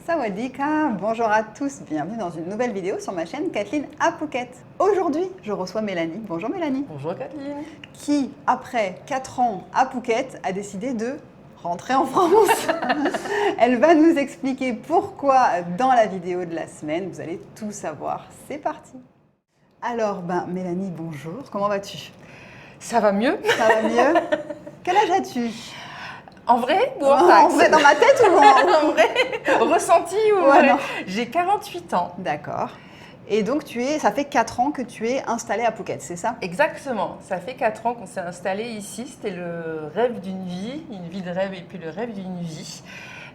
Sawadika, bonjour à tous, bienvenue dans une nouvelle vidéo sur ma chaîne Kathleen à Phuket. Aujourd'hui, je reçois Mélanie. Bonjour Mélanie. Bonjour Kathleen. Qui, après 4 ans à Phuket, a décidé de rentrer en France. Elle va nous expliquer pourquoi dans la vidéo de la semaine. Vous allez tout savoir. C'est parti. Alors, Mélanie, bonjour. Comment vas-tu? Ça va mieux? Ça va mieux? Quel âge as-tu? En vrai ou en vrai, dans ma tête ou en vrai? Ressenti ou ouais, vrai? J'ai 48 ans. D'accord. Et donc, ça fait 4 ans que tu es installée à Phuket, c'est ça? Exactement. Ça fait 4 ans qu'on s'est installé ici. C'était le rêve d'une vie, une vie de rêve et puis le rêve d'une vie.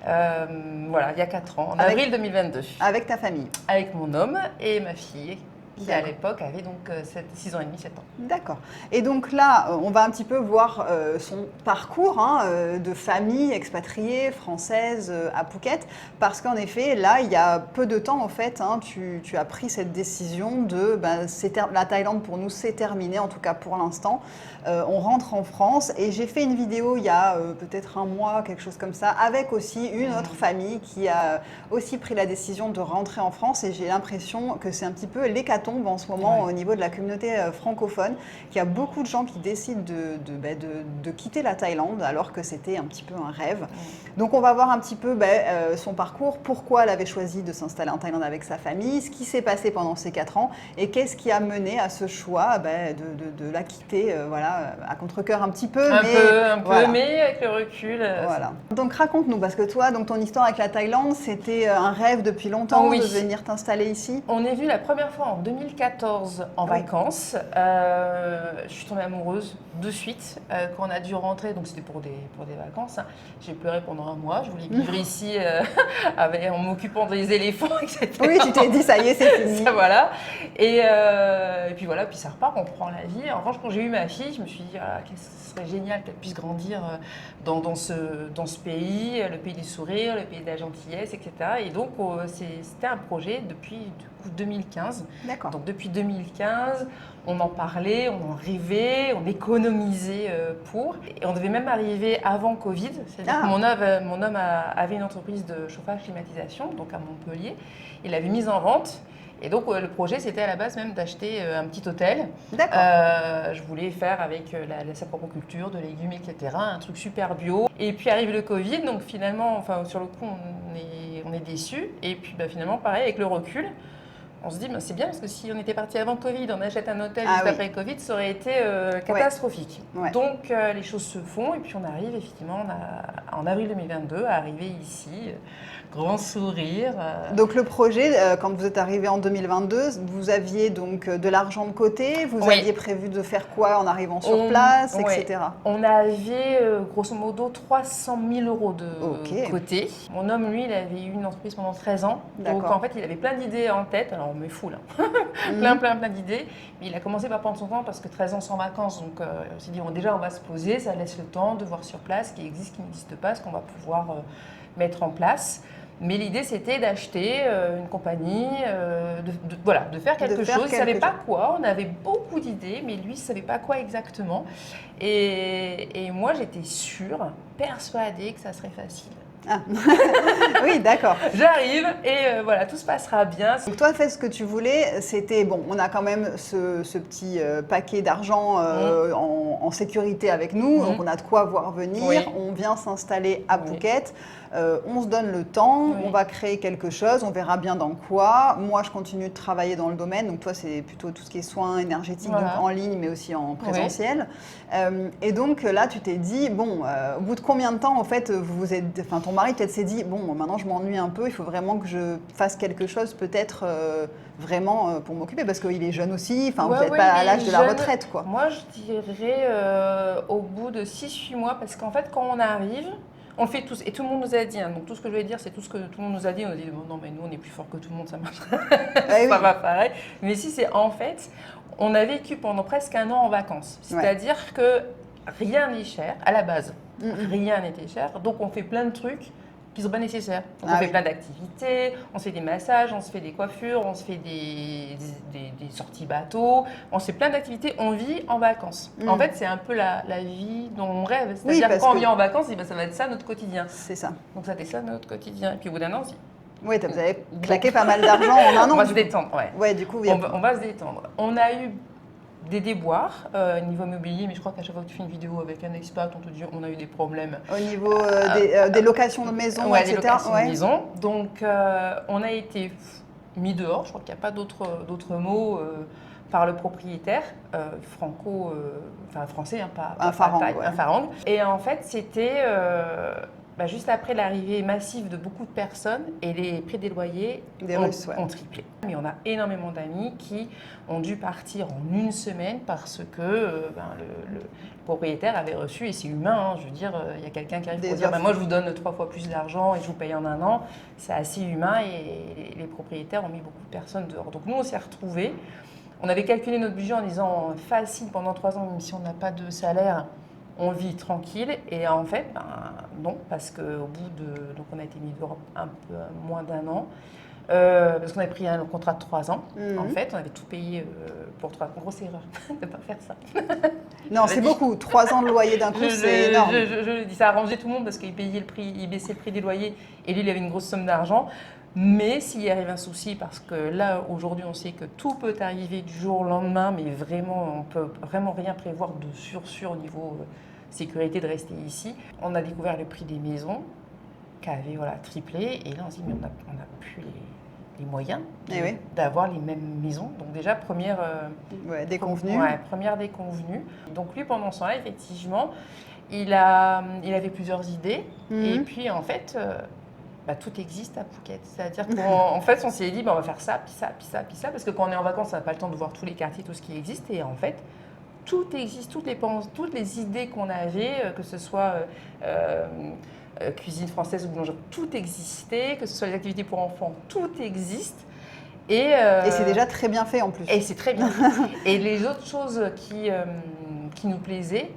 Voilà, il y a 4 ans, en avril 2022. Avec ta famille? Avec mon homme et ma fille, qui à l'époque avait donc 6 ans et demi, 7 ans. D'accord. Et donc là, on va un petit peu voir son parcours de famille expatriée française à Phuket, parce qu'en effet, là, il y a peu de temps, en fait, tu as pris cette décision de la Thaïlande pour nous, c'est terminé, en tout cas pour l'instant. On rentre en France et j'ai fait une vidéo il y a peut-être un mois, quelque chose comme ça, avec aussi une autre famille qui a aussi pris la décision de rentrer en France et j'ai l'impression que c'est un petit peu l'hécatombe en ce moment au niveau de la communauté francophone, qu'il y a beaucoup de gens qui décident de quitter la Thaïlande alors que c'était un petit peu un rêve. Donc on va voir un petit peu son parcours, pourquoi elle avait choisi de s'installer en Thaïlande avec sa famille, ce qui s'est passé pendant ces 4 ans et qu'est-ce qui a mené à ce choix de la quitter à contre-cœur un petit peu. Mais avec le recul. Voilà. Donc raconte-nous, parce que toi, donc, ton histoire avec la Thaïlande, c'était un rêve depuis longtemps de venir t'installer ici. On est venu la première fois en 2014 en vacances. Je suis tombée amoureuse de suite quand on a dû rentrer, donc c'était pour des vacances. J'ai pleuré pendant un mois, je voulais vivre ici en m'occupant des éléphants, etc. Oui, tu t'es dit ça y est, c'est fini. Ça, voilà. Et puis voilà, puis ça repart, on prend la vie. En revanche, quand j'ai eu ma fille, je me suis dit que ce serait génial qu'elle puisse grandir dans ce pays, le pays du sourire, le pays de la gentillesse, etc. Et donc c'était un projet depuis 2015. D'accord. Donc depuis 2015, on en parlait, on en rêvait, on économisait pour. Et on devait même arriver avant Covid. C'est-à-dire que mon homme avait une entreprise de chauffage-climatisation, donc à Montpellier. Il l'avait mise en vente. Et donc le projet, c'était à la base même d'acheter un petit hôtel. D'accord. Je voulais faire avec sa propre culture, de légumes, etc. Un truc super bio. Et puis arrive le Covid, donc finalement, sur le coup, on est déçus. Et puis finalement, pareil, avec le recul, on se dit, c'est bien parce que si on était parti avant Covid, on achète un hôtel juste après Covid, ça aurait été catastrophique. Ouais. Donc les choses se font et puis on arrive effectivement en avril 2022 à arriver ici, grand sourire. Donc le projet, quand vous êtes arrivé en 2022, vous aviez donc de l'argent de côté, vous aviez prévu de faire quoi en arrivant sur place, etc. On avait grosso modo 300 000 euros de côté. Mon homme, lui, il avait eu une entreprise pendant 13 ans. Donc en fait, il avait plein d'idées en tête. Alors on me fout là, plein d'idées. Mais il a commencé par prendre son temps parce que 13 ans sans vacances. Donc on s'est dit, déjà on va se poser, ça laisse le temps de voir sur place ce qui existe, ce qui n'existe pas, ce qu'on va pouvoir mettre en place. Mais l'idée, c'était d'acheter une compagnie, de faire quelque chose. Il ne savait pas quoi. On avait beaucoup d'idées, mais lui, il ne savait pas quoi exactement. Et moi, j'étais sûre, persuadée que ça serait facile. Ah. Oui, d'accord. J'arrive et voilà, tout se passera bien. Donc toi, fais ce que tu voulais. C'était on a quand même ce petit paquet d'argent en sécurité avec nous, donc on a de quoi voir venir. Oui. On vient s'installer à Phuket. On se donne le temps, on va créer quelque chose, on verra bien dans quoi. Moi, je continue de travailler dans le domaine, donc toi, c'est plutôt tout ce qui est soins énergétiques, donc en ligne, mais aussi en présentiel. Et donc là, tu t'es dit, au bout de combien de temps, en fait, ton mari peut-être s'est dit, maintenant je m'ennuie un peu, il faut vraiment que je fasse quelque chose, peut-être vraiment pour m'occuper, parce qu'il est jeune aussi, vous n'êtes pas à l'âge de la retraite, quoi. Moi, je dirais au bout de 6-8 mois, parce qu'en fait, quand on arrive, on le fait tous, et tout le monde nous a dit, donc tout ce que je vais dire, c'est tout ce que tout le monde nous a dit. On a dit, non, mais nous, on est plus fort que tout le monde, ça marche. Ça va pareil. Mais si, c'est en fait, on a vécu pendant presque un an en vacances. C'est-à-dire que rien n'est cher, à la base. Rien n'était cher. Donc, on fait plein de trucs qui ne sont pas nécessaires. Donc, on fait plein d'activités, on se fait des massages, on se fait des coiffures, on se fait des sorties bateau, on se fait plein d'activités, on vit en vacances. En fait, c'est un peu la vie dont on rêve. C'est-à-dire que quand on vit en vacances, ça va être ça notre quotidien. C'est ça. Donc ça va être ça notre quotidien. Et puis au bout d'un an, on se dit, Oui, vous avez claqué pas mal d'argent en un an. On va se détendre, Ouais, du coup, on va se détendre. On a eu des déboires niveau immobilier, mais je crois qu'à chaque fois que tu fais une vidéo avec un expert, on te dit on a eu des problèmes. Au niveau des locations de maison, etc. Des locations de maison. Donc, on a été mis dehors, je crois qu'il n'y a pas d'autres mots, par le propriétaire, français, hein, pas un farang. Un farang. Et en fait, c'était juste après l'arrivée massive de beaucoup de personnes et les prix des loyers ont triplé. Mais on a énormément d'amis qui ont dû partir en une semaine parce que le propriétaire avait reçu, et c'est humain, hein, je veux dire, il y a quelqu'un qui arrive pour dire moi je vous donne 3 fois plus d'argent et je vous paye en un an. C'est assez humain et les propriétaires ont mis beaucoup de personnes dehors. Donc nous on s'est retrouvés. On avait calculé notre budget en disant facile pendant 3 ans, même si on n'a pas de salaire, on vit tranquille. Et en fait, non, parce qu'au bout de. Donc on a été mis dehors un peu moins d'un an, parce qu'on avait pris un contrat de 3 ans. En fait, on avait tout payé pour 3 ans. Grosse erreur de ne pas faire ça. Non, c'est beaucoup. 3 ans de loyer d'un coup, c'est énorme. Je dis, ça a arrangé tout le monde parce qu'il payait le prix, il baissait le prix des loyers et lui, il avait une grosse somme d'argent. Mais s'il y arrive un souci, parce que là, aujourd'hui, on sait que tout peut arriver du jour au lendemain, mais vraiment, on ne peut vraiment rien prévoir de sûr au niveau sécurité de rester ici. On a découvert le prix des maisons qui avait triplé. Et là, on s'est dit, mais on n'a plus les moyens d'avoir les mêmes maisons. Donc déjà, première déconvenue. Première déconvenue. Donc lui, pendant ce temps-là, effectivement, il avait plusieurs idées. Et puis, en fait... tout existe à Phuket. C'est-à-dire qu'en fait, on s'est dit, on va faire ça, puis ça, puis ça, puis ça, parce que quand on est en vacances, on n'a pas le temps de voir tous les quartiers, tout ce qui existe. Et en fait, tout existe, toutes les idées qu'on avait, que ce soit cuisine française ou boulangerie, tout existait, que ce soit les activités pour enfants, tout existe. Et c'est déjà très bien fait en plus. Et c'est très bien. Et les autres choses qui nous plaisaient,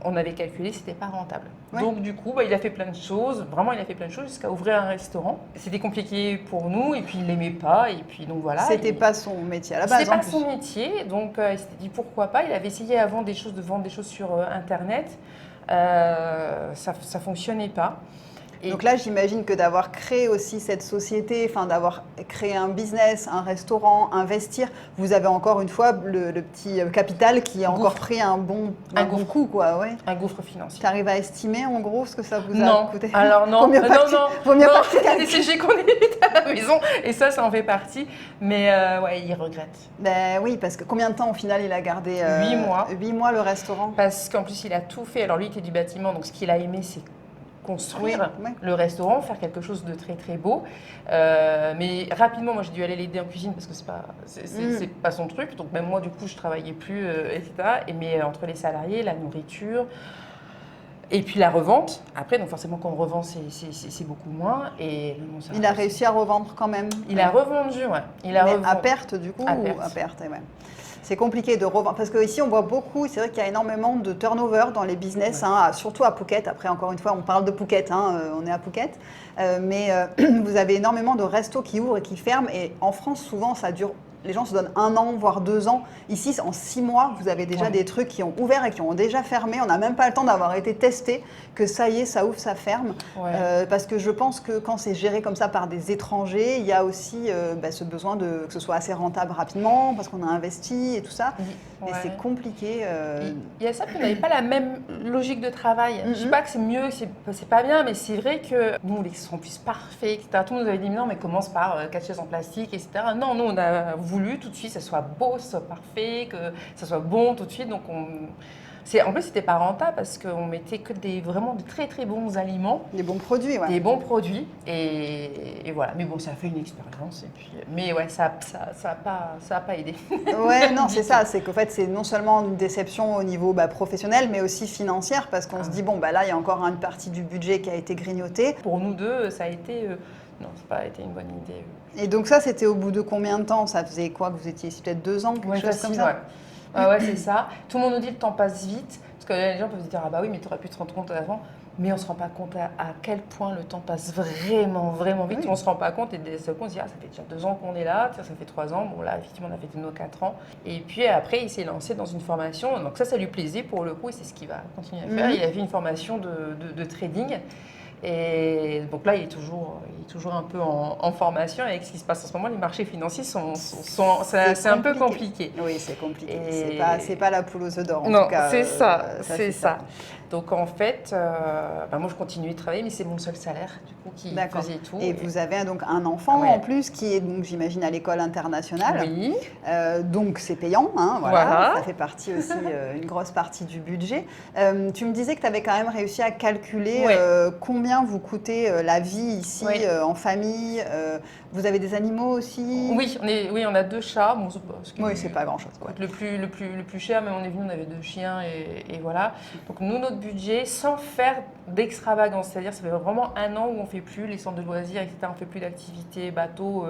on avait calculé, c'était pas rentable. Ouais. Donc du coup, il a fait plein de choses, vraiment il a fait plein de choses jusqu'à ouvrir un restaurant. C'était compliqué pour nous et puis il l'aimait pas et puis donc voilà. C'était pas son métier à la base. C'était pas son métier, donc il s'était dit pourquoi pas. Il avait essayé avant de vendre des choses sur internet, ça fonctionnait pas. Donc là, j'imagine que d'avoir créé aussi cette société, d'avoir créé un business, un restaurant, investir, vous avez encore une fois le petit capital qui a encore pris un bon coup, quoi. Ouais. Un gouffre financier. Tu arrives à estimer en gros ce que ça vous a coûté? Alors non, Vaut mieux partir il y a des CG qu'on évite à la maison et ça en fait partie. Mais il regrette. Ben oui, parce que combien de temps au final il a gardé 8 mois. 8 mois le restaurant. Parce qu'en plus il a tout fait. Alors lui il était du bâtiment, donc ce qu'il a aimé c'est construire le restaurant, faire quelque chose de très très beau. Mais rapidement, moi j'ai dû aller l'aider en cuisine parce que c'est pas son truc. Donc même moi du coup je travaillais plus, etc. Mais entre les salariés, la nourriture et puis la revente. Après, donc forcément quand on revend c'est beaucoup moins. Et il a réussi à revendre quand même. Il a revendu, Mais à perte du coup. À perte, C'est compliqué de revendre, parce qu'ici on voit beaucoup, c'est vrai qu'il y a énormément de turnover dans les business, surtout à Phuket. Après, encore une fois, on parle de Phuket, on est à Phuket. Mais vous avez énormément de restos qui ouvrent et qui ferment. Et en France, souvent, ça dure... Les gens se donnent 1 an, voire 2 ans. Ici, en 6 mois, vous avez déjà des trucs qui ont ouvert et qui ont déjà fermé. On n'a même pas le temps d'avoir été testé, que ça y est, ça ouvre, ça ferme. Parce que je pense que quand c'est géré comme ça par des étrangers, il y a aussi ce besoin que ce soit assez rentable rapidement, parce qu'on a investi et tout ça. Mais c'est compliqué. Il y a ça, puis on n'avait pas la même logique de travail. Je ne dis pas que c'est mieux, que c'est pas bien, mais c'est vrai que nous, les sont plus parfaits, etc. Tout le monde nous avait dit, non, mais commence par 4 chaises en plastique, etc. Non, nous, on a voulu tout de suite que ça soit beau, que ça soit parfait, que ça soit bon tout de suite. Donc en plus, c'était pas rentable parce qu'on mettait que vraiment de très très bons aliments. Des bons produits, Des bons produits. Et voilà. Mais bon, ça a fait une expérience. Mais ça a pas aidé. Ouais, non, c'est ça. C'est qu'en fait, c'est non seulement une déception au niveau professionnel, mais aussi financière parce qu'on se dit, là, il y a encore une partie du budget qui a été grignotée. Pour nous deux, ça a été... Non, ça n'a pas été une bonne idée. Et donc ça, c'était au bout de combien de temps? Ça faisait quoi que vous étiez ici? Peut-être 2 ans, quelque chose comme ça? Ouais, c'est ça. Tout le monde nous dit le temps passe vite. Parce que les gens peuvent se dire, ah bah oui, mais tu aurais pu te rendre compte avant. Mais on ne se rend pas compte à quel point le temps passe vraiment, vraiment vite. Oui. On ne se rend pas compte et d'un seul coup, on se dit, ça fait déjà 2 ans qu'on est là, ça fait 3 ans. Bon là, effectivement, on a fait nos 4 ans. Et puis après, il s'est lancé dans une formation. Donc ça lui plaisait pour le coup et c'est ce qu'il va continuer à faire. Il a fait une formation de trading. Et donc là, il est toujours un peu en formation. Et avec ce qui se passe en ce moment, les marchés financiers c'est un peu compliqué. Oui, c'est compliqué. C'est pas la poule aux œufs d'or, en non, tout cas. C'est ça. Donc en fait, moi je continue de travailler, mais c'est mon seul salaire du coup qui faisait tout. Et vous avez donc un enfant en plus qui est donc j'imagine à l'école internationale. Oui. Donc c'est payant, hein, voilà. Ça fait partie aussi une grosse partie du budget. Tu me disais que tu avais quand même réussi à calculer combien vous coûtait la vie ici en famille. Vous avez des animaux aussi? Oui, on a 2 chats. Bon, c'est pas grand chose. Le plus cher, mais on est venu, on avait 2 chiens et voilà. Donc nous, notre budget, sans faire d'extravagance, c'est-à-dire ça fait vraiment 1 an où on ne fait plus les centres de loisirs, etc. On ne fait plus d'activités, bateaux.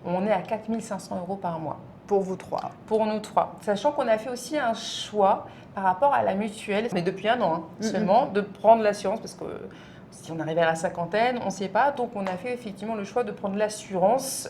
On est à 4 500 € par mois. Pour vous 3? Pour nous 3. Sachant qu'on a fait aussi un choix par rapport à la mutuelle, mais depuis 1 an seulement, de prendre l'assurance parce que si on arrivait à la cinquantaine, on ne sait pas. Donc, on a fait effectivement le choix de prendre l'assurance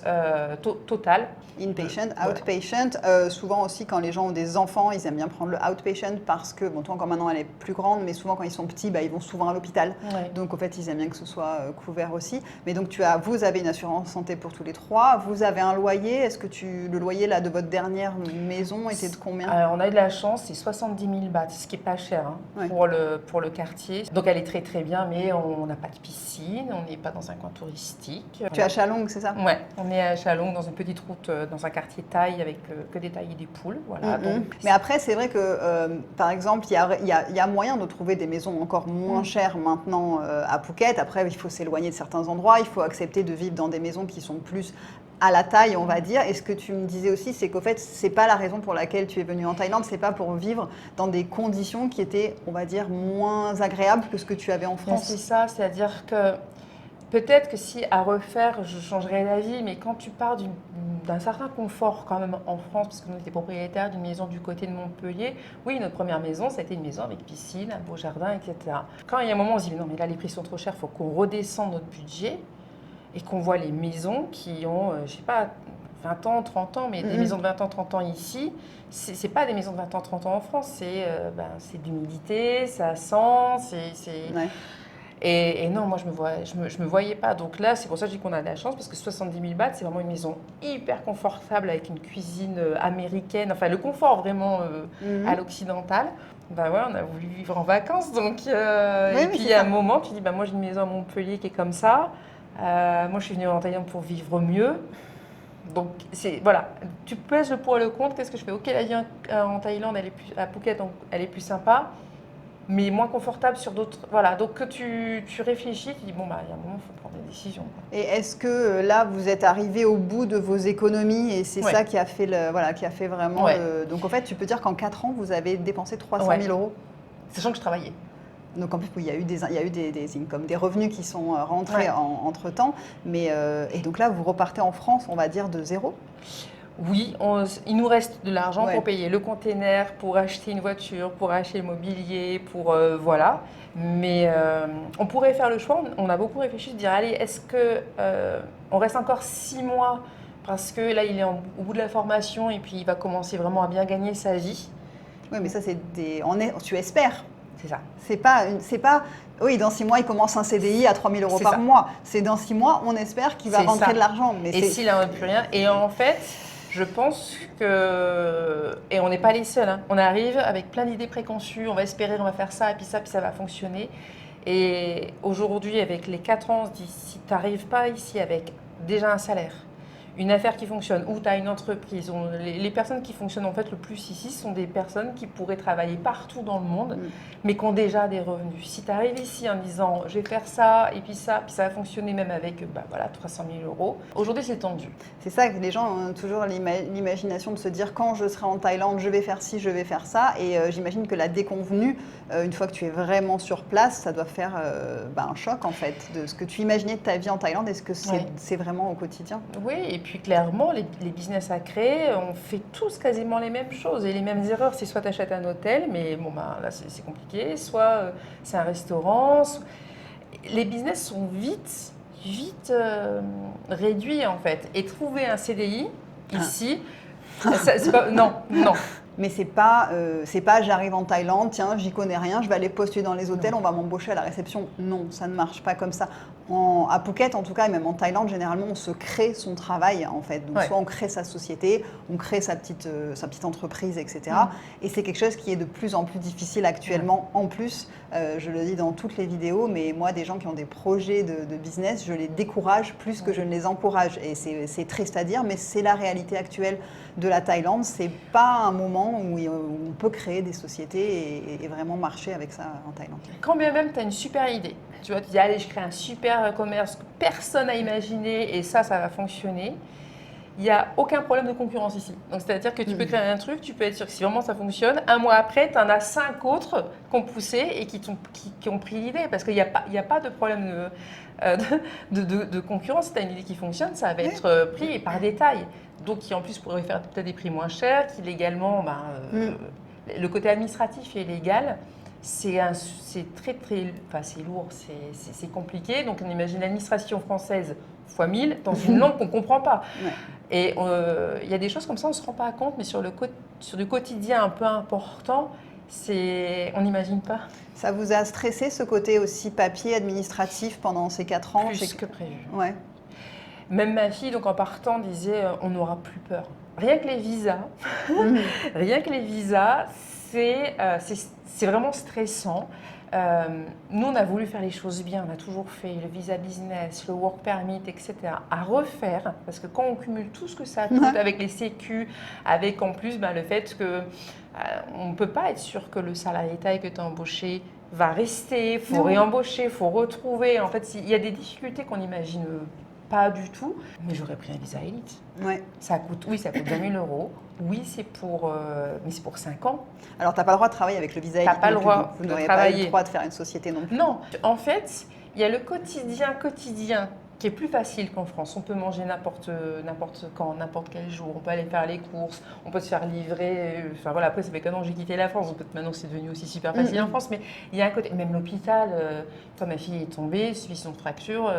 totale. Inpatient, outpatient. Souvent aussi, quand les gens ont des enfants, ils aiment bien prendre le outpatient parce que, bon, toi encore maintenant, elle est plus grande, mais souvent quand ils sont petits, ils vont souvent à l'hôpital. Ouais. Donc, en fait, ils aiment bien que ce soit couvert aussi. Mais donc, vous avez une assurance santé pour tous les 3. Vous avez un loyer. Est-ce que le loyer là, de votre dernière maison était de combien? On a eu de la chance, c'est 70 000 bahts, ce qui n'est pas cher pour le quartier. Donc, elle est très, très bien, mais on n'a pas de piscine, on n'est pas dans un coin touristique. Tu es à Chalong, c'est ça? Ouais, on est à Chalong, dans une petite route, dans un quartier thaï avec que des thaïs et des poules. Voilà, donc, mais après, c'est vrai que, par exemple, il y a moyen de trouver des maisons encore moins chères maintenant à Phuket. Après, il faut s'éloigner de certains endroits, il faut accepter de vivre dans des maisons qui sont plus à la taille, on va dire. Et ce que tu me disais aussi, c'est qu'au fait, c'est pas la raison pour laquelle tu es venue en Thaïlande, c'est pas pour vivre dans des conditions qui étaient, on va dire, moins agréables que ce que tu avais en France. C'est ça, c'est-à-dire que peut-être que si à refaire, je changerais d'avis, mais quand tu pars d'un certain confort quand même en France, parce que nous étions propriétaires d'une maison du côté de Montpellier, oui, notre première maison, ça a été une maison avec piscine, un beau jardin, etc. Quand il y a un moment, on se dit, non mais là les prix sont trop chers, il faut qu'on redescende notre budget, et qu'on voit les maisons qui ont, je sais pas, 20 ans, 30 ans, mais des maisons de 20 ans, 30 ans ici, c'est pas des maisons de 20 ans, 30 ans en France, c'est de l'humidité, ça sent, Ouais. Et non, moi, je me voyais pas. Donc là, c'est pour ça que je dis qu'on a de la chance, parce que 70 000 bahts, c'est vraiment une maison hyper confortable avec une cuisine américaine, enfin le confort vraiment à l'occidental. On a voulu vivre en vacances, donc et puis il y a un moment, tu dis, moi j'ai une maison à Montpellier qui est comme ça. Moi, je suis venue en Thaïlande pour vivre mieux. Donc, voilà, tu pèses le pour et le contre. Qu'est-ce que je fais? Ok, la vie en Thaïlande, à Phuket, donc, elle est plus sympa, mais moins confortable sur d'autres. Voilà, donc que tu réfléchis, tu dis, il y a un moment, il faut prendre des décisions. Et est-ce que là, vous êtes arrivé au bout de vos économies et c'est ça qui a fait, qui a fait vraiment. Donc, en fait, tu peux dire qu'en 4 ans, vous avez dépensé 300 000 €. Sachant que je travaillais. Donc en plus, il y a eu des incomes, des revenus qui sont rentrés entre-temps. Et donc là, vous repartez en France, on va dire, de zéro? Oui, il nous reste de l'argent pour payer le container, pour acheter une voiture, pour acheter le mobilier, pour voilà. Mais on pourrait faire le choix, on a beaucoup réfléchi, de dire, allez, est-ce qu'on reste encore 6 mois parce que là, il est au bout de la formation et puis il va commencer vraiment à bien gagner sa vie. Oui, mais ça, tu espères. C'est ça. C'est pas, oui, dans 6 mois, il commence un CDI à 3 000 € par mois. C'est dans 6 mois, on espère qu'il va rentrer de l'argent. Et s'il n'a plus rien. Et en fait, je pense que, et on n'est pas les seuls, on arrive avec plein d'idées préconçues, on va espérer, on va faire ça, et puis ça va fonctionner. Et aujourd'hui, avec les 4 ans, on se dit, si tu n'arrives pas ici avec déjà un salaire, une affaire qui fonctionne, ou tu as une entreprise. Les personnes qui fonctionnent en fait le plus ici sont des personnes qui pourraient travailler partout dans le monde, mais qui ont déjà des revenus. Si tu arrives ici en disant je vais faire ça, et puis ça va fonctionner même avec 300 000 €, aujourd'hui c'est tendu. C'est ça que les gens ont toujours l'imagination de se dire quand je serai en Thaïlande, je vais faire ci, je vais faire ça. Et j'imagine que la déconvenue, une fois que tu es vraiment sur place, ça doit faire un choc en fait, de ce que tu imaginais de ta vie en Thaïlande et ce que c'est vraiment au quotidien. Oui, et puis clairement, les business à créer, on fait tous quasiment les mêmes choses et les mêmes erreurs. C'est soit tu achètes un hôtel, mais là c'est compliqué, soit c'est un restaurant. Les business sont vite réduits en fait. Et trouver un CDI ici, c'est pas, non. Mais c'est pas j'arrive en Thaïlande, tiens, j'y connais rien, je vais aller postuler dans les hôtels, on va m'embaucher à la réception. Non, ça ne marche pas comme ça. À Phuket, en tout cas, et même en Thaïlande, généralement, on se crée son travail, en fait. Donc, soit on crée sa société, on crée sa petite entreprise, etc. Et c'est quelque chose qui est de plus en plus difficile actuellement. En plus, je le dis dans toutes les vidéos, mais moi, des gens qui ont des projets de business, je les décourage plus que je ne les encourage. Et c'est triste à dire, mais c'est la réalité actuelle de la Thaïlande. C'est pas un moment où on peut créer des sociétés et vraiment marcher avec ça en Thaïlande. Quand bien même tu as une super idée, tu vois, tu dis allez, je crée un super commerce que personne n'a imaginé et ça va fonctionner. Il n'y a aucun problème de concurrence ici. Donc, c'est-à-dire que tu peux créer un truc, tu peux être sûr que si vraiment ça fonctionne, un mois après, tu en as 5 autres qui ont poussé et qui ont pris l'idée. Parce qu'il n'y a pas de problème de concurrence. Si tu as une idée qui fonctionne, ça va être pris par détail. Donc, qui en plus pourrait faire peut-être des prix moins chers, qui légalement, le côté administratif et légal, c'est lourd, c'est compliqué. Donc, on imagine l'administration française fois 1000 dans une langue qu'on ne comprend pas. Ouais. Et il y a des choses comme ça, on ne se rend pas compte, mais sur du quotidien un peu important, on n'imagine pas. Ça vous a stressé ce côté aussi papier administratif pendant ces 4 ans? Plus que prévu. Ouais. Même ma fille, donc en partant, disait on n'aura plus peur. Rien que les visas, c'est vraiment stressant. Nous, on a voulu faire les choses bien, on a toujours fait le visa business, le work permit, etc. à refaire, parce que quand on cumule tout ce que ça coûte avec les sécu, avec en plus le fait qu'on ne peut pas être sûr que le salarié taille que tu as embauché va rester, il faut réembaucher, il faut retrouver. En fait, il y a des difficultés qu'on n'imagine pas du tout, mais j'aurais pris un visa élite. Ouais. Ça coûte 20 000 €. Oui, mais c'est pour 5 ans. Alors, tu n'as pas le droit de travailler avec le visa élite. Tu n'as pas le droit vous n'auriez pas le droit de faire une société non plus. Non. En fait, il y a le quotidien qui est plus facile qu'en France. On peut manger n'importe quand, n'importe quel jour. On peut aller faire les courses. On peut se faire livrer. Enfin voilà, après, ça fait qu'un an que j'ai quitté la France. Donc maintenant, c'est devenu aussi super facile en France. Mais il y a un côté, même l'hôpital, quand ma fille est tombée, suivi son fracture,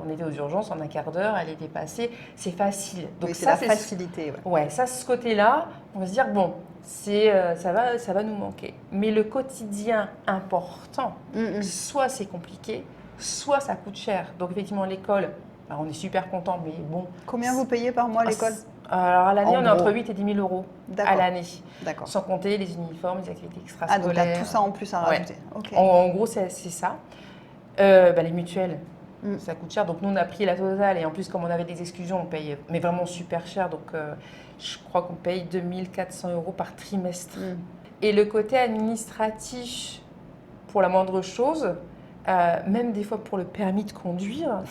on était aux urgences en un quart d'heure, elle était passée. C'est facile. Donc oui, c'est la facilité. Ouais, ça, ce côté-là, on va se dire, bon, ça va nous manquer. Mais le quotidien important, soit c'est compliqué, soit ça coûte cher. Donc effectivement, l'école, on est super content, mais bon. Combien vous payez par mois l'école? Alors à l'année, on est entre 8 et 10 000 € à l'année. D'accord. Sans compter les uniformes, les activités extrascolaires. Ah, donc tu as tout ça en plus à rajouter. Okay. En gros, c'est ça. Les mutuelles, ça coûte cher. Donc nous, on a pris la totale et en plus, comme on avait des exclusions, on paye mais vraiment super cher. Donc je crois qu'on paye 2 400 € par trimestre. Et le côté administratif, pour la moindre chose, même des fois pour le permis de conduire,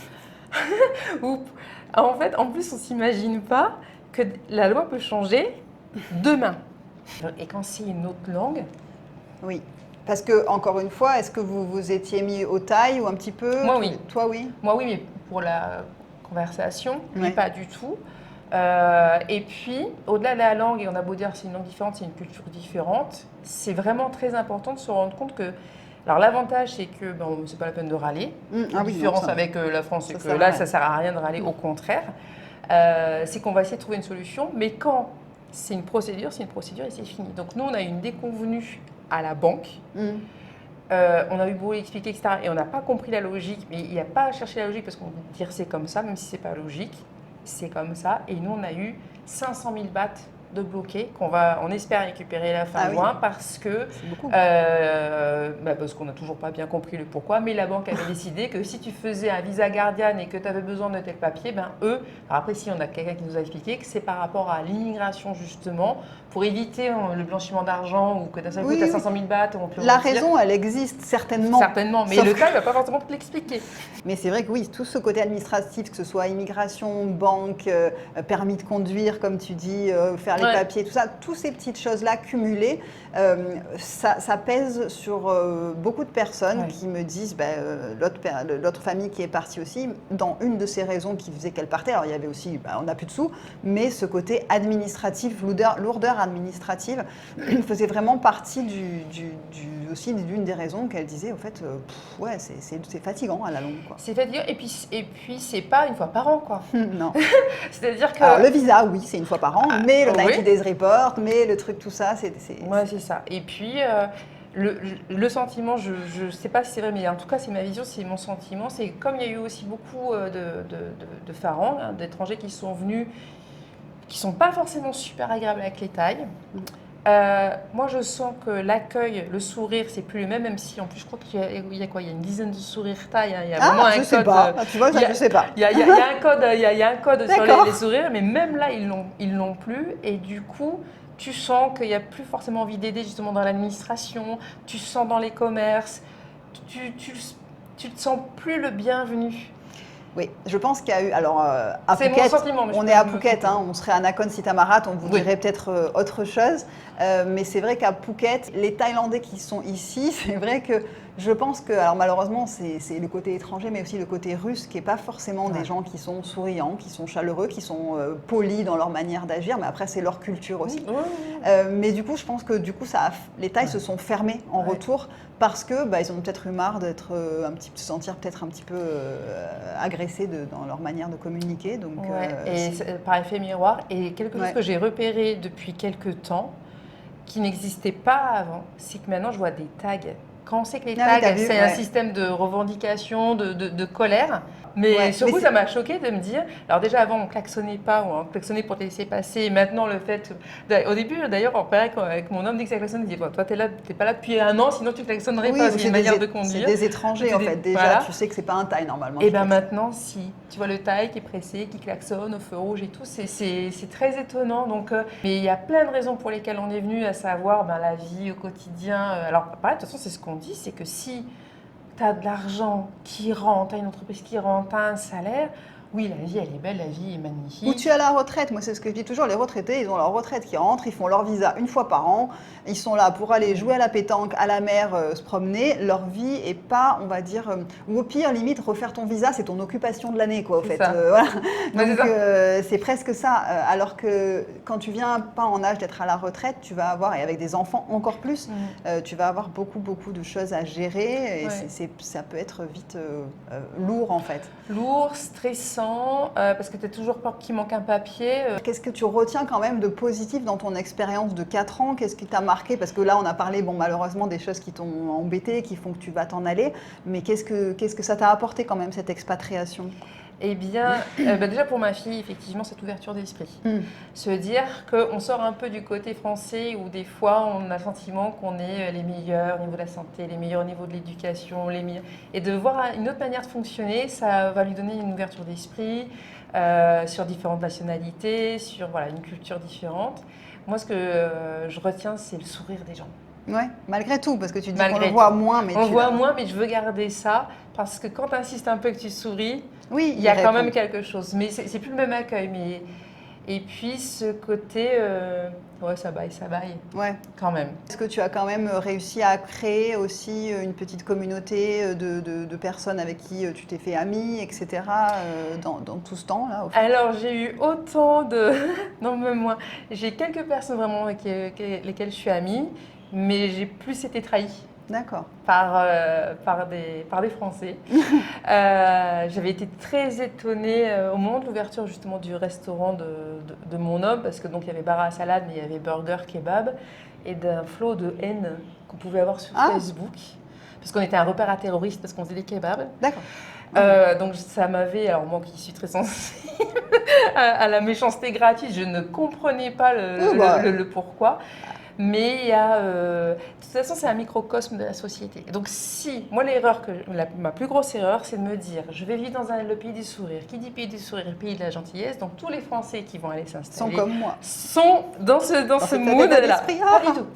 en fait, en plus, on ne s'imagine pas que la loi peut changer demain. Et quand c'est une autre langue... Oui, parce que, encore une fois, est-ce que vous vous étiez mis au thaï ou un petit peu? Moi, oui. Toi, oui? Moi, oui, mais pour la conversation, mais pas du tout. Et puis, au-delà de la langue, et on a beau dire que c'est une langue différente, c'est une culture différente, c'est vraiment très important de se rendre compte que... Alors l'avantage, c'est que c'est pas la peine de râler. La différence avec la France, c'est que là, ça sert à rien de râler, au contraire. C'est qu'on va essayer de trouver une solution, mais quand c'est une procédure et c'est fini. Donc nous, on a eu une déconvenue à la banque. On a eu beau expliquer, etc. Et on n'a pas compris la logique, mais il n'y a pas à chercher la logique parce qu'on va dire c'est comme ça, même si c'est pas logique, c'est comme ça. Et nous, on a eu 500 000 bahts de bloquer, on espère récupérer la fin juin parce que parce qu'on n'a toujours pas bien compris le pourquoi, mais la banque avait décidé que si tu faisais un visa Guardian et que tu avais besoin de tel papier, eux, alors après si on a quelqu'un qui nous a expliqué que c'est par rapport à l'immigration justement, pour éviter le blanchiment d'argent ou que d'un seul coup tu as 500 000 bahts. La raison, elle existe certainement. Certainement, mais le cas ne va pas forcément te l'expliquer. Mais c'est vrai que oui, tout ce côté administratif, que ce soit immigration, banque, permis de conduire, comme tu dis, faire les papiers, tout ça, toutes ces petites choses-là cumulées, ça pèse sur beaucoup de personnes qui me disent, l'autre famille qui est partie aussi, dans une de ces raisons qui faisait qu'elle partait, alors il y avait aussi, on n'a plus de sous, mais ce côté administratif, lourdeur administrative, faisait vraiment partie aussi d'une des raisons qu'elle disait, au fait, c'est fatigant à la longue. C'est fatigant, et puis c'est pas une fois par an, quoi. Non. C'est-à-dire que... Alors, le visa, oui, c'est une fois par an, mais le night 90 Days Report, mais le truc, tout ça, c'est... Ouais, c'est ça. Et puis, le sentiment, je ne sais pas si c'est vrai, mais en tout cas, c'est ma vision, c'est mon sentiment. C'est comme il y a eu aussi beaucoup de Farangs, hein, d'étrangers qui sont venus, qui ne sont pas forcément super agréables avec les Thaïs. Moi, je sens que l'accueil, le sourire, c'est plus le même, même si en plus, je crois qu'il y a quoi? Il y a une dizaine de sourires Thaïs. Hein. Il y a vraiment un code. Sais pas. Tu vois, ça, je sais pas. Il y a un code, il y a un code sur les sourires, mais même là, ils l'ont plus. Et du coup, tu sens qu'il n'y a plus forcément envie d'aider justement dans l'administration. Tu sens dans les commerces. Tu te sens plus le bienvenu. Oui, je pense qu'il y a eu. Alors, à Phuket, mon sentiment, on est à Phuket, hein, on serait à Nakhon Si Thammarat, on vous dirait peut-être autre chose. Mais c'est vrai qu'à Phuket, les Thaïlandais qui sont ici, c'est vrai que je pense que, alors malheureusement, c'est le côté étranger, mais aussi le côté russe, qui n'est pas forcément des gens qui sont souriants, qui sont chaleureux, qui sont polis dans leur manière d'agir, mais après, c'est leur culture aussi. Mais du coup, je pense que les Thaïs se sont fermés en retour parce que ils ont peut-être eu marre d'être se sentir peut-être un petit peu agressés dans leur manière de communiquer. Donc, et par effet miroir, et quelque chose que j'ai repéré depuis quelques temps, qui n'existait pas avant, c'est que maintenant je vois des tags. Quand on sait que les tags, c'est un système de revendication, de colère, mais surtout ça m'a choqué de me dire, alors déjà avant on klaxonnait pas, on klaxonnait pour te laisser passer, et maintenant le fait, au début d'ailleurs on parlait avec mon homme dès que ça klaxonne, il dit, toi t'es pas là depuis 1 an, sinon tu klaxonnerais pas, c'est une manière de conduire. C'est des étrangers en fait, déjà tu sais que c'est pas un Thaï normalement. Et bien maintenant si, tu vois le Thaï qui est pressé, qui klaxonne au feu rouge et tout, c'est très étonnant. Donc, mais il y a plein de raisons pour lesquelles on est venu, à savoir la vie au quotidien. Alors pareil, de toute façon c'est ce qu'on dit, c'est que si tu as de l'argent qui rentre, tu as une entreprise qui rentre, tu as un salaire, oui, la vie, elle est belle, la vie est magnifique. Ou tu as la retraite, moi c'est ce que je dis toujours, les retraités, ils ont leur retraite qui rentre, ils font leur visa 1 fois par an, ils sont là pour aller jouer à la pétanque, à la mer, se promener, leur vie est pas, on va dire, ou au pire, limite, refaire ton visa, c'est ton occupation de l'année, quoi, au fait. Voilà. Donc c'est presque ça, alors que quand tu viens pas en âge d'être à la retraite, tu vas avoir, et avec des enfants encore plus, tu vas avoir beaucoup de choses à gérer, et ça peut être vite lourd en fait. Lourd, stressant, parce que tu as toujours peur qu'il manque un papier. Qu'est-ce que tu retiens quand même de positif dans ton expérience de 4 ans? Qu'est-ce qui t'a marqué? Parce que là, on a parlé, malheureusement, des choses qui t'ont embêté, qui font que tu vas t'en aller. Mais qu'est-ce que ça t'a apporté quand même, cette expatriation? Eh bien, déjà pour ma fille, effectivement, cette ouverture d'esprit. Se dire qu'on sort un peu du côté français où des fois on a le sentiment qu'on est les meilleurs au niveau de la santé, les meilleurs au niveau de l'éducation, les meilleurs. Et de voir une autre manière de fonctionner, ça va lui donner une ouverture d'esprit sur différentes nationalités, sur une culture différente. Moi, ce que je retiens, c'est le sourire des gens. Ouais, malgré tout, parce que tu dis qu'on le voit moins, mais on voit moins, mais je veux garder ça parce que quand tu insistes un peu que tu souris, il y a quand même quelque chose. Mais c'est plus le même accueil. Mais et puis ce côté, ça baille. Ouais, quand même. Est-ce que tu as quand même réussi à créer aussi une petite communauté de personnes avec qui tu t'es fait amie, etc. Dans tout ce temps-là? Alors j'ai eu autant de, non même moi, j'ai quelques personnes vraiment avec lesquelles je suis amie. Mais j'ai plus été trahie. D'accord. Par des Français. J'avais été très étonnée au moment de l'ouverture justement du restaurant de mon homme, parce que donc il y avait bar à salade, mais il y avait burger, kebab, et d'un flot de haine qu'on pouvait avoir sur Facebook, parce qu'on était un repère à terroristes, parce qu'on faisait des kebabs. D'accord. Donc ça m'avait, alors moi qui suis très sensible à la méchanceté gratuite, je ne comprenais pas le pourquoi. Mais il y a, de toute façon, c'est un microcosme de la société. Donc si, moi ma plus grosse erreur, c'est de me dire, je vais vivre dans le pays du sourire. Qui dit pays du sourire, pays de la gentillesse. Donc tous les Français qui vont aller s'installer sont comme moi, sont dans ce mood-là. Pas du tout.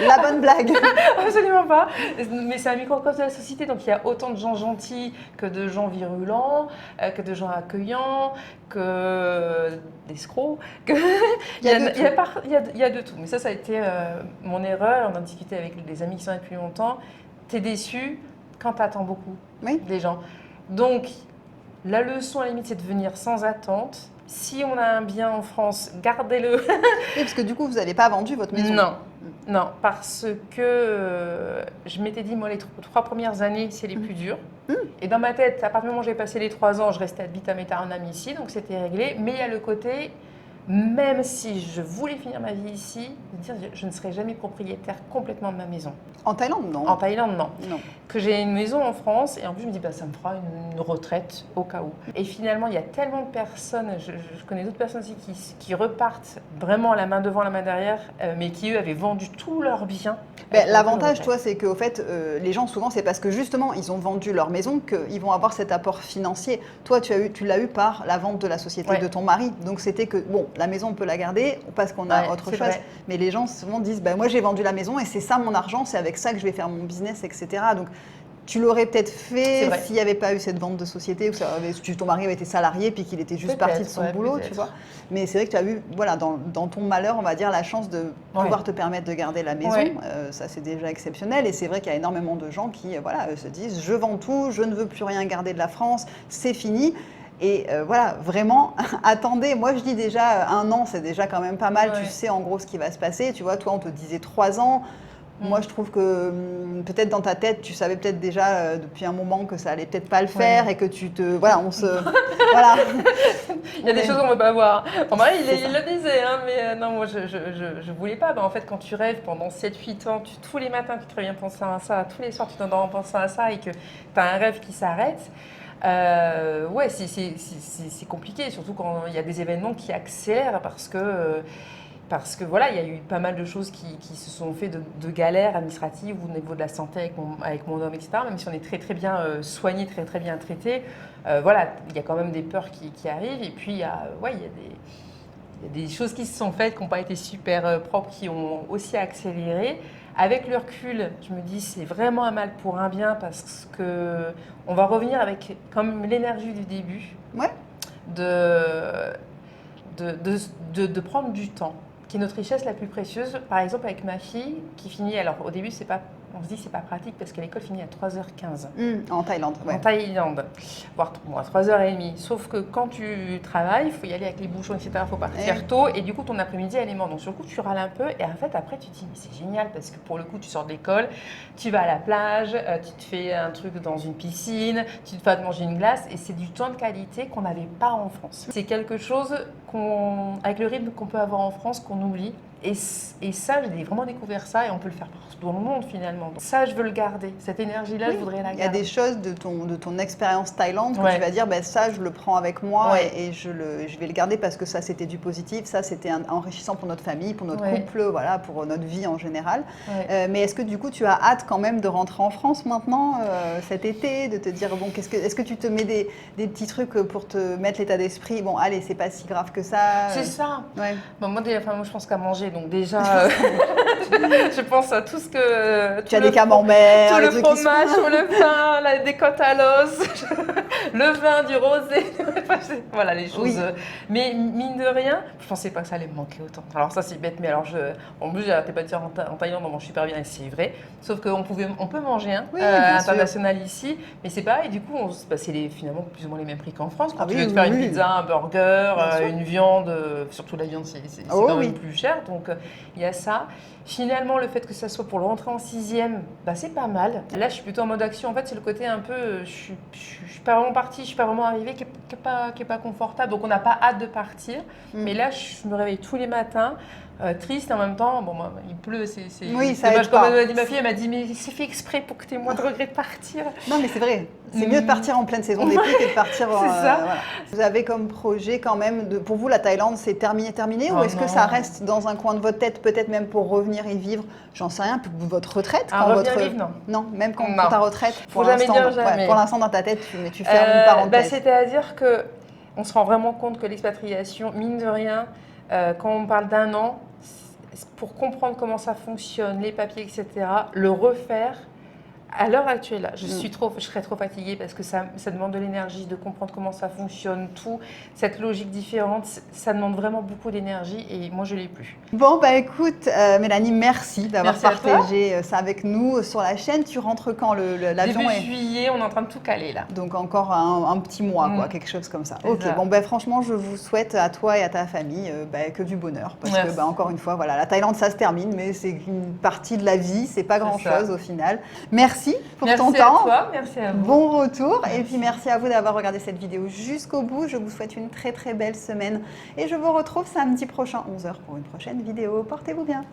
La bonne blague. Absolument pas. Mais c'est un microcosme de la société. Donc il y a autant de gens gentils que de gens virulents, que de gens accueillants, que d'escrocs. Il y a de tout. Mais ça a été mon erreur. On en discutait avec des amis qui sont là depuis longtemps. T'es déçu quand t'attends beaucoup des gens. Donc, la leçon à la limite, c'est de venir sans attente. Si on a un bien en France, gardez-le. Oui, parce que du coup, vous n'avez pas vendu votre maison. Non, parce que je m'étais dit, moi, les 3 premières années, c'est les plus dures. Et dans ma tête, à partir du moment où j'ai passé les 3 ans, je restais à Bitametarnam ici, donc c'était réglé. Mais il y a le côté, même si je voulais finir ma vie ici, de dire je ne serai jamais propriétaire complètement de ma maison. En Thaïlande, non. En Thaïlande, non. Non. Que j'ai une maison en France et en plus je me dis ça me fera une retraite au cas où. Et finalement, il y a tellement de personnes, je connais d'autres personnes aussi qui repartent vraiment la main devant, la main derrière, mais qui eux avaient vendu tous leurs biens. L'avantage, toi, c'est qu'au fait, les gens souvent, c'est parce que justement, ils ont vendu leur maison qu'ils vont avoir cet apport financier. Toi, tu l'as eu par la vente de la société de ton mari. Donc c'était que, bon, la maison, on peut la garder parce qu'on a autre chose. Vrai. Mais les gens souvent disent, moi j'ai vendu la maison et c'est ça mon argent, c'est avec ça que je vais faire mon business, etc. Donc tu l'aurais peut-être fait s'il n'y avait pas eu cette vente de société, ou ton mari avait été salarié puis qu'il était juste parti de son boulot, tu vois. Mais c'est vrai que tu as eu, voilà, dans ton malheur, on va dire, la chance de pouvoir te permettre de garder la maison. Ça, c'est déjà exceptionnel. Et c'est vrai qu'il y a énormément de gens qui se disent, je vends tout, je ne veux plus rien garder de la France, c'est fini. Et voilà, vraiment, attendez, moi je dis déjà 1 an, c'est déjà quand même pas mal, tu sais en gros ce qui va se passer. Tu vois, toi on te disait 3 ans. Moi, je trouve que peut-être dans ta tête, tu savais peut-être déjà depuis un moment que ça allait peut-être pas le faire et que tu te... Voilà, on se... voilà. Il y a des choses qu'on ne veut pas voir. Mon mari, il le disait, hein, mais non, moi, je voulais pas. En fait, quand tu rêves pendant 7-8 ans, tous les matins, tu te réveilles en pensant à ça, tous les soirs, tu t'endors en pensant à ça et que tu as un rêve qui s'arrête, c'est compliqué, surtout quand il y a des événements qui accélèrent parce que voilà, il y a eu pas mal de choses qui se sont fait de galères administratives au niveau de la santé avec mon homme, etc. Même si on est très très bien soigné, très très bien traité, voilà, il y a quand même des peurs qui arrivent. Et puis il y a des choses qui se sont faites qui n'ont pas été super propres, qui ont aussi accéléré. Avec le recul, je me dis c'est vraiment un mal pour un bien parce que on va revenir avec comme l'énergie du début, de prendre du temps, qui est notre richesse la plus précieuse. Par exemple, avec ma fille qui finit, alors au début, on se dit que c'est pas pratique parce que l'école finit à 3h15. En Thaïlande, En Thaïlande, voire à 3h30. Sauf que quand tu travailles, il faut y aller avec les bouchons, etc. Il faut partir tôt et du coup, ton après-midi, elle est morte. Donc sur le coup, tu râles un peu et en fait, après, tu te dis, mais c'est génial parce que pour le coup, tu sors de l'école, tu vas à la plage, tu te fais un truc dans une piscine, tu te fais manger une glace et c'est du temps de qualité qu'on n'avait pas en France. C'est quelque chose avec le rythme qu'on peut avoir en France, qu'on oublie. Et ça, j'ai vraiment découvert ça et on peut le faire partout dans le monde finalement. Donc ça, je veux le garder. Cette énergie-là, je voudrais la garder. Il y a des choses de ton expérience Thaïlande que tu vas dire, ça, je le prends avec moi et je vais le garder parce que ça, c'était du positif. Ça, c'était enrichissant pour notre famille, pour notre couple, voilà, pour notre vie en général. Mais est-ce que du coup, tu as hâte quand même de rentrer en France maintenant, cet été, de te dire, bon, est-ce que tu te mets des petits trucs pour te mettre l'état d'esprit? Bon, allez, c'est pas si grave que ça. C'est ça. Bon, moi, je pense qu'à manger. Donc déjà, je pense à tout ce que... Tu as des camemberts, tout le fromage, tout le pain, des côtes à l'os, le vin, du rosé, voilà les choses. Mais mine de rien, je pensais pas que ça allait me manquer autant. Alors ça c'est bête, mais alors en plus j'arrêtais pas de dire en Thaïlande on mange super bien et c'est vrai. Sauf qu'on peut manger international ici, mais c'est pareil, du coup c'est finalement plus ou moins les mêmes prix qu'en France. Quand tu veux te faire une pizza, un burger, une viande, surtout la viande c'est quand même plus cher. Donc il y a ça. Finalement, le fait que ça soit pour le rentrer en 6e, c'est pas mal. Là, je suis plutôt en mode action. En fait, c'est le côté un peu, je suis pas vraiment partie, je suis pas vraiment arrivée, qui est pas confortable. Donc, on n'a pas hâte de partir. Mais là, je me réveille tous les matins. Triste en même temps, moi, il pleut, c'est dommage. Comme elle m'a dit ma fille, elle m'a dit mais c'est fait exprès pour que tu aies moins de regrets de partir. Non mais c'est vrai, c'est mieux de partir en pleine saison des pluies que de partir c'est ça. Voilà. Vous avez comme projet quand même, pour vous la Thaïlande c'est terminé ou est-ce que ça reste dans un coin de votre tête, peut-être même pour revenir y vivre, j'en sais rien, votre retraite vivre, non, même quand ta retraite, faut jamais dire jamais. Pour l'instant dans ta tête tu fermes une parenthèse. C'est-à-dire qu'on se rend vraiment compte que l'expatriation, mine de rien, quand on parle d'1 an, pour comprendre comment ça fonctionne, les papiers, etc., le refaire, à l'heure actuelle, je serais trop fatiguée parce que ça demande de l'énergie, de comprendre comment ça fonctionne, tout, cette logique différente, ça demande vraiment beaucoup d'énergie et moi je ne l'ai plus. Bon, écoute, Mélanie, merci d'avoir partagé ça avec nous sur la chaîne. Tu rentres quand l'avion Début juillet, on est en train de tout caler là. Donc encore un petit mois, quelque chose comme ça. Ok, bon, franchement, je vous souhaite à toi et à ta famille que du bonheur. Parce que, encore une fois, voilà, la Thaïlande, ça se termine, mais c'est une partie de la vie, c'est pas grand-chose au final. Merci. merci pour ton temps. Merci à toi, merci à vous. Bon retour. Merci. Et puis merci à vous d'avoir regardé cette vidéo jusqu'au bout. Je vous souhaite une très très belle semaine. Et je vous retrouve samedi prochain, 11h, pour une prochaine vidéo. Portez-vous bien.